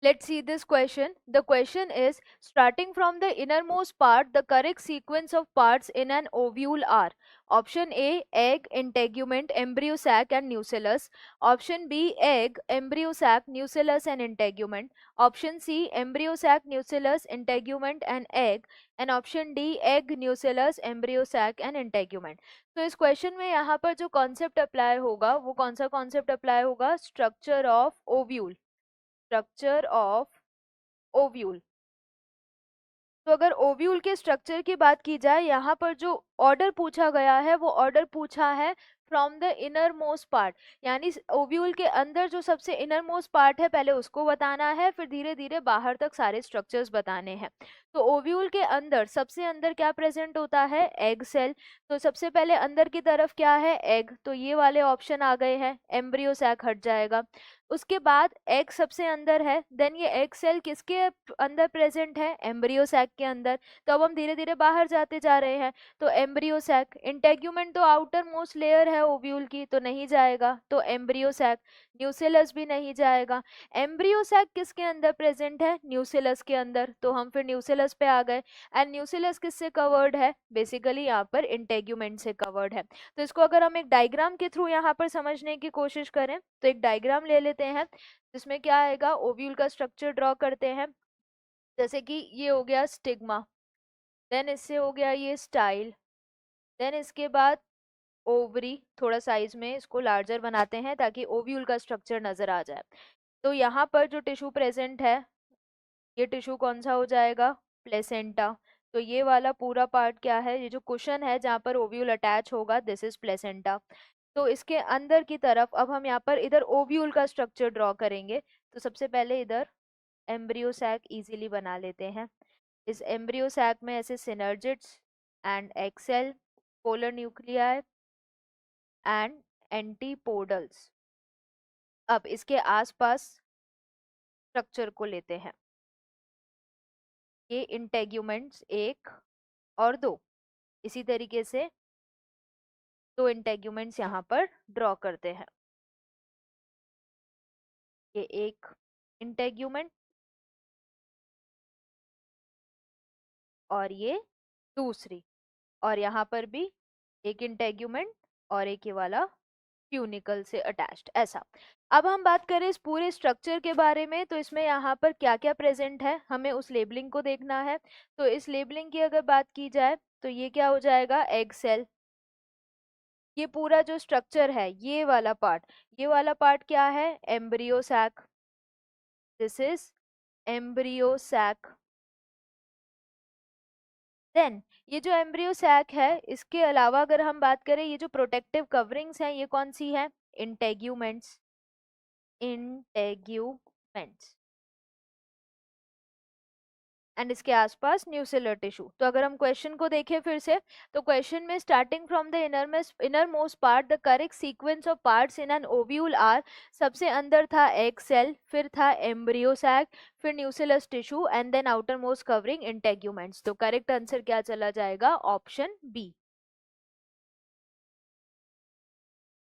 Let's see this question. The question is, starting from the innermost part, the correct sequence of parts in an ovule are: option A, egg, integument, embryo sac and nucellus; option B, egg, embryo sac, nucellus and integument; option C, embryo sac, nucellus, integument and egg; and option D, egg, nucellus, embryo sac and integument. तो इस question में यहाँ पर जो concept apply होगा वो कौन सा कॉन्सेप्ट अप्लाई होगा? Structure of ovule, structure of ovule. तो अगर ओव्यूल के स्ट्रक्चर की बात की जाए, यहाँ पर जो ऑर्डर पूछा गया है वो ऑर्डर पूछा है from the inner most part, यानी ओव्यूल के अंदर जो सबसे इनर मोस्ट पार्ट है पहले उसको बताना है, फिर धीरे धीरे बाहर तक सारे स्ट्रक्चर्स बताने हैं। तो ओव्यूल के अंदर सबसे अंदर क्या प्रेजेंट होता है? Egg cell. तो सबसे पहले अंदर की तरफ क्या है? एग। तो ये वाले ऑप्शन आ गए हैं, एम्ब्रियो सैक हट जाएगा। उसके बाद एग सबसे अंदर है, देन ये एग सेल किसके अंदर प्रेजेंट है? एम्ब्रियो सैक के अंदर। तो अब हम धीरे धीरे बाहर जाते जा रहे हैं, तो एम्ब्रियो सैक। इंटेग्यूमेंट तो आउटर मोस्ट लेयर है ओव्यूल की, तो नहीं जाएगा, तो एम्ब्रियो सैक। न्यूसेलस भी नहीं जाएगा। एम्ब्रियो सैक किसके अंदर प्रेजेंट है? न्यूसेलस के अंदर, तो हम फिर न्यूसेलस पे आ गए। एंड न्यूसेलस किससे कवर्ड है? बेसिकली यहाँ पर इंटेग्यूमेंट से कवर्ड है। तो इसको अगर हम एक डायग्राम के थ्रू यहाँ पर समझने की कोशिश करें, तो एक डायग्राम ले लेते हैं जिसमें क्या आएगा, ओव्यूल का स्ट्रक्चर ड्रॉ करते हैं। जैसे कि ये हो गया स्टिग्मा, देन इससे हो गया ये स्टाइल, देन इसके बाद ओवरी। थोड़ा साइज में इसको लार्जर बनाते हैं ताकि ओव्यूल का स्ट्रक्चर नजर आ जाए। तो यहाँ पर जो टिश्यू प्रेजेंट है, ये टिश्यू कौन सा हो जाएगा? प्लेसेंटा। तो ये वाला पूरा पार्ट क्या है? ये जो कुशन है जहाँ पर ओव्यूल अटैच होगा, दिस इज प्लेसेंटा। तो इसके अंदर की तरफ अब हम यहाँ पर इधर ओव्यूल का स्ट्रक्चर ड्रॉ करेंगे। तो सबसे पहले इधर एम्ब्रियो सैक इजीली बना लेते हैं। इस एम्ब्रियो सैक में ऐसे synergids and egg cell, polar nuclei and antipodals. अब इसके आसपास स्ट्रक्चर को लेते हैं। ये इंटेग्यूमेंट्स 1 और 2, इसी तरीके से 2 इंटेग्यूमेंट्स यहाँ पर ड्रॉ करते हैं। ये एक इंटेग्यूमेंट और ये दूसरी, और यहाँ पर भी एक इंटेग्यूमेंट और एक ये वाला ट्यूनिकल से अटैच्ड, ऐसा। अब हम बात करें इस पूरे स्ट्रक्चर के बारे में, तो इसमें यहाँ पर क्या क्या प्रेजेंट है हमें उस लेबलिंग को देखना है। तो इस लेबलिंग की अगर बात की जाए तो ये क्या हो जाएगा? Egg cell. ये पूरा जो स्ट्रक्चर है, ये वाला पार्ट, ये वाला पार्ट क्या है? Embryo sac. This is embryo sac. Then ये जो एम्ब्रियो सैक है, इसके अलावा अगर हम बात करें, ये जो प्रोटेक्टिव कवरिंग्स हैं ये कौन सी है? Integuments, integuments. एंड इसके आसपास न्यूसेलर टिश्यू। तो अगर हम क्वेश्चन को देखें फिर से, तो क्वेश्चन में starting from the inner most part the correct sequence of parts in an ovule are, सबसे अंदर था एग सेल, फिर था एम्ब्रियो सैक, फिर nucellus tissue and then outer most covering integuments. तो करेक्ट आंसर क्या चला जाएगा? Option B.